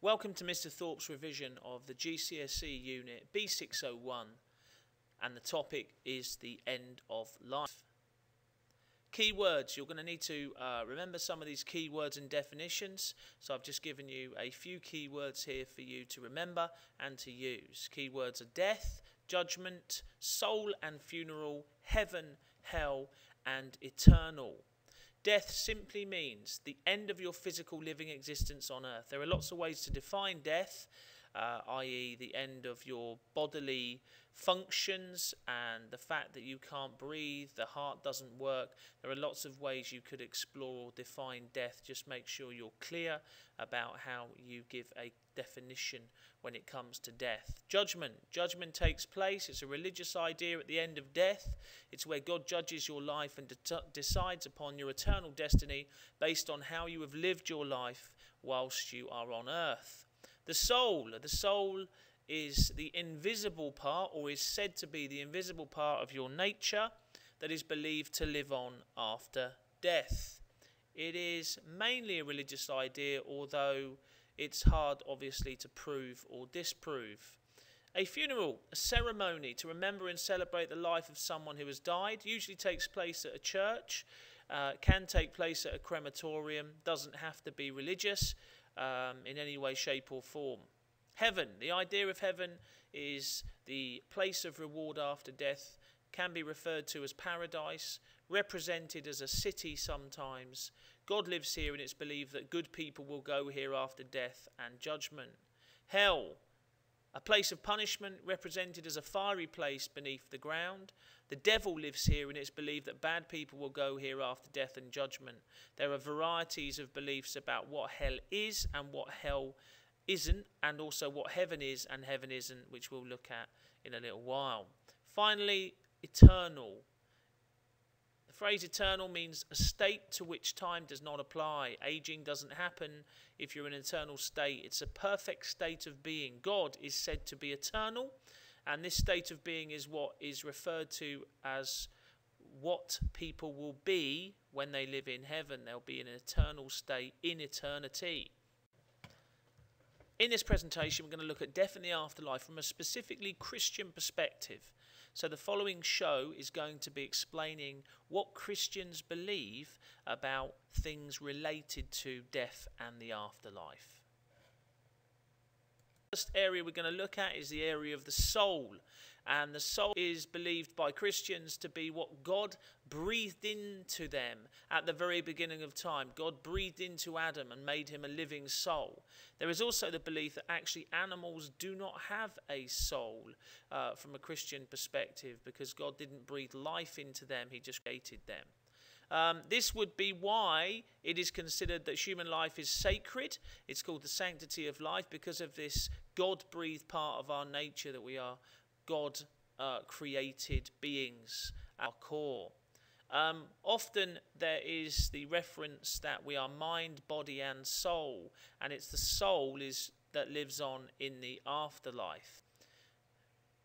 Welcome to Mr. Thorpe's revision of the GCSE unit B601, and the topic is the end of life. Key words. You're going to need to remember some of these key words and definitions. So I've just given you a few key words here for you to remember and to use. Key words are death, judgment, soul and funeral, heaven, hell and eternal. Death simply means the end of your physical living existence on earth. There are lots of ways to define death, i.e. the end of your bodily functions and the fact that you can't breathe, the heart doesn't work. There are lots of ways you could explore or define death. Just make sure you're clear about how you give a definition when it comes to death. Judgment. Judgment takes place. It's a religious idea at the end of death. It's where God judges your life and decides upon your eternal destiny based on how you have lived your life whilst you are on earth. The soul. The soul is the invisible part, or is said to be the invisible part of your nature that is believed to live on after death. It is mainly a religious idea, although it's hard obviously to prove or disprove. A funeral, a ceremony to remember and celebrate the life of someone who has died, usually takes place at a church, can take place at a crematorium, doesn't have to be religious in any way, shape or form. Heaven. The idea of heaven is the place of reward after death, can be referred to as paradise, represented as a city sometimes. God lives here and it's believed that good people will go here after death and judgment. Hell. A place of punishment represented as a fiery place beneath the ground. The devil lives here and it's believed that bad people will go here after death and judgment. There are varieties of beliefs about what hell is and what hell isn't, and also what heaven is and heaven isn't, which we'll look at in a little while. Finally, eternal. The phrase eternal means a state to which time does not apply. Aging doesn't happen if you're in an eternal state. It's a perfect state of being. God is said to be eternal, and this state of being is what is referred to as what people will be when they live in heaven. They'll be in an eternal state in eternity. In this presentation, we're going to look at death and the afterlife from a specifically Christian perspective. So the following show is going to be explaining what Christians believe about things related to death and the afterlife. The first area we're going to look at is the area of the soul. And the soul is believed by Christians to be what God breathed into them at the very beginning of time. God breathed into Adam and made him a living soul. There is also the belief that actually animals do not have a soul from a Christian perspective, because God didn't breathe life into them, he just created them. This would be why it is considered that human life is sacred. It's called the sanctity of life, because of this God-breathed part of our nature, that we are God-created beings at our core. Often there is the reference that we are mind, body and soul, and it's the soul that lives on in the afterlife.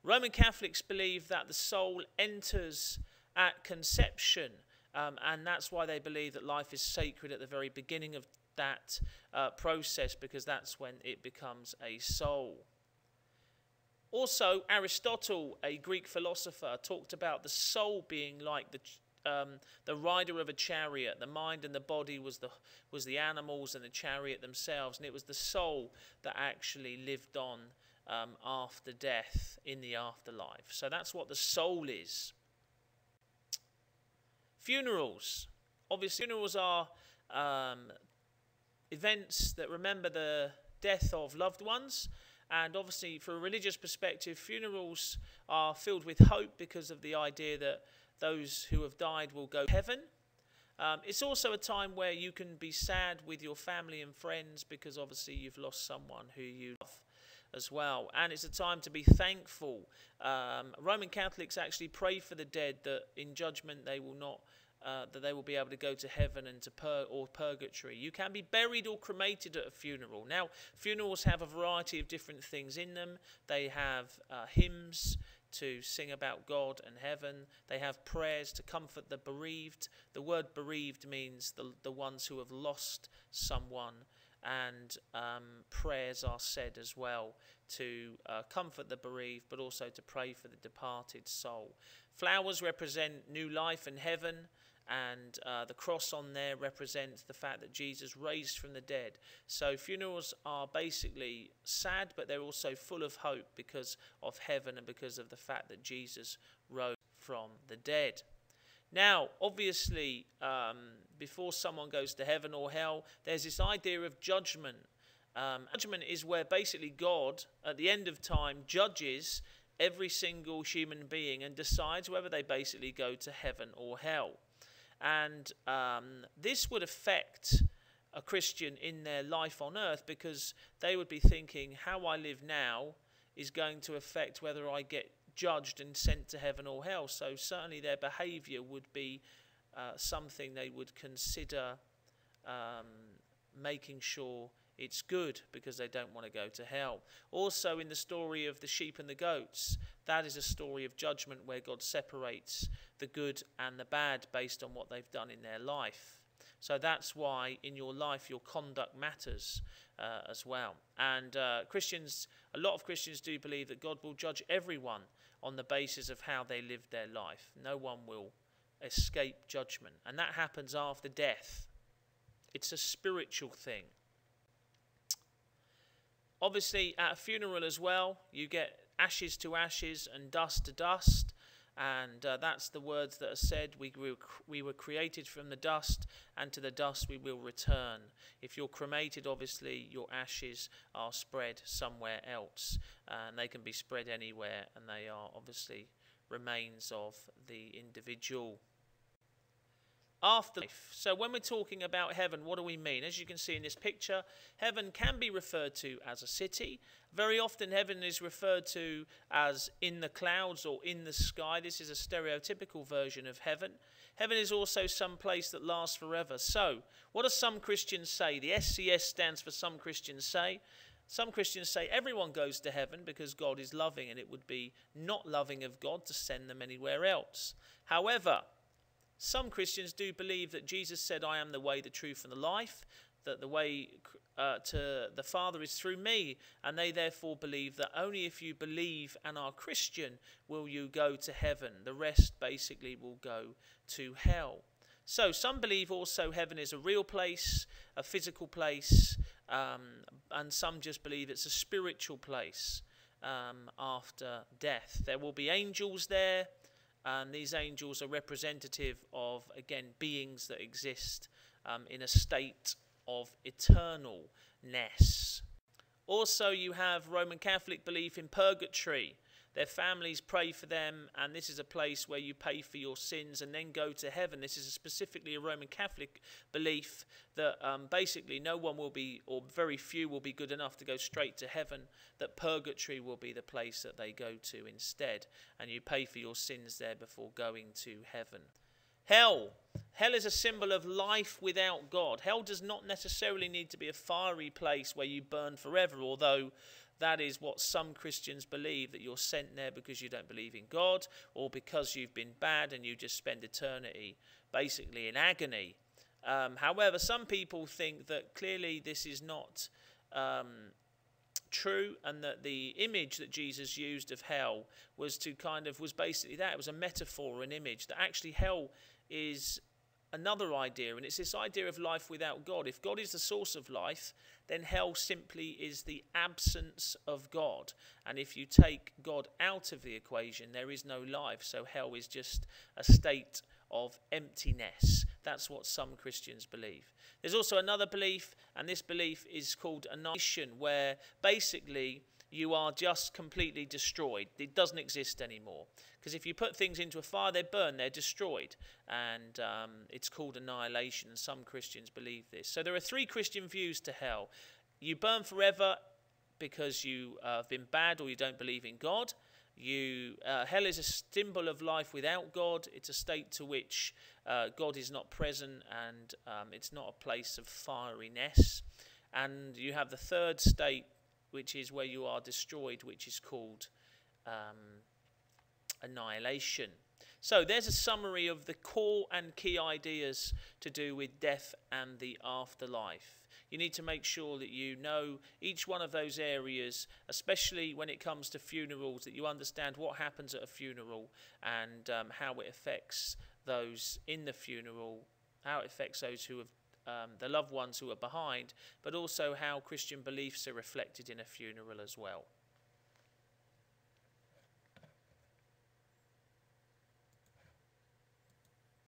Roman Catholics believe that the soul enters at conception, and that's why they believe that life is sacred at the very beginning of that process, because that's when it becomes a soul. Also, Aristotle, a Greek philosopher, talked about the soul being like the rider of a chariot. The mind and the body was the animals and the chariot themselves, and it was the soul that actually lived on after death in the afterlife. So that's what the soul is. Funerals. Obviously, funerals are events that remember the death of loved ones. And obviously, from a religious perspective, funerals are filled with hope because of the idea that those who have died will go to heaven. It's also a time where you can be sad with your family and friends, because obviously you've lost someone who you love as well. And it's a time to be thankful. Roman Catholics actually pray for the dead that in judgment they will not that they will be able to go to heaven and to purgatory. You can be buried or cremated at a funeral. Now, funerals have a variety of different things in them. They have hymns to sing about God and heaven. They have prayers to comfort the bereaved. The word bereaved means the ones who have lost someone. and prayers are said as well to comfort the bereaved, but also to pray for the departed soul. Flowers represent new life in heaven, and the cross on there represents the fact that Jesus raised from the dead. So funerals are basically sad, but they're also full of hope because of heaven and because of the fact that Jesus rose from the dead. Now, obviously, before someone goes to heaven or hell, there's this idea of judgment. Judgment is where basically God, at the end of time, judges every single human being and decides whether they basically go to heaven or hell. And this would affect a Christian in their life on earth, because they would be thinking, how I live now is going to affect whether I get judged and sent to heaven or hell. So certainly their behaviour would be something they would consider making sure it's good, because they don't want to go to hell. Also, in the story of the sheep and the goats, that is a story of judgment where God separates the good and the bad based on what they've done in their life. So that's why in your life your conduct matters as well. And Christians, a lot of Christians do believe that God will judge everyone on the basis of how they lived their life. No one will escape judgment, and that happens after death. It's a spiritual thing. Obviously, at a funeral as well, you get ashes to ashes and dust to dust, and that's the words that are said. We were created from the dust, and to the dust we will return. If you're cremated, obviously your ashes are spread somewhere else, and they can be spread anywhere, and they are obviously remains of the individual. Afterlife. So when we're talking about heaven, what do we mean? As you can see in this picture, heaven can be referred to as a city. Very often heaven is referred to as in the clouds or in the sky. This is a stereotypical version of heaven. Heaven is also some place that lasts forever. So what do some Christians say? The SCS stands for some Christians say. Some Christians say everyone goes to heaven because God is loving, and it would be not loving of God to send them anywhere else. However, some Christians do believe that Jesus said, I am the way, the truth, and the life, that the way to the Father is through me, and they therefore believe that only if you believe and are Christian will you go to heaven. The rest basically will go to hell. So some believe also heaven is a real place, a physical place, and some just believe it's a spiritual place after death. There will be angels there. And these angels are representative of, again, beings that exist in a state of eternalness. Also, you have Roman Catholic belief in purgatory. Their families pray for them, and this is a place where you pay for your sins and then go to heaven. This is specifically a Roman Catholic belief that basically no one will be, or very few will be good enough to go straight to heaven, that purgatory will be the place that they go to instead, and you pay for your sins there before going to heaven. Hell. Hell is a symbol of life without God. Hell does not necessarily need to be a fiery place where you burn forever, although that is what some Christians believe, that you're sent there because you don't believe in God, or because you've been bad and you just spend eternity basically in agony. However, some people think that clearly this is not true, and that the image that Jesus used of hell was basically that. It was a metaphor, an image, that actually hell is another idea, and it's this idea of life without God. If God is the source of life, then hell simply is the absence of God. And if you take God out of the equation, there is no life. So hell is just a state of emptiness. That's what some Christians believe. There's also another belief, and this belief is called annihilation, where basically you are just completely destroyed. It doesn't exist anymore. Because if you put things into a fire, they burn, they're destroyed. And it's called annihilation, and some Christians believe this. So there are three Christian views to hell. You burn forever because you have been bad or you don't believe in God. Hell is a symbol of life without God. It's a state to which God is not present, and it's not a place of fieriness. And you have the third state, which is where you are destroyed, which is called annihilation. So there's a summary of the core and key ideas to do with death and the afterlife. You need to make sure that you know each one of those areas, especially when it comes to funerals, that you understand what happens at a funeral and how it affects those in the funeral, how it affects those who have the loved ones who are behind, but also how Christian beliefs are reflected in a funeral as well.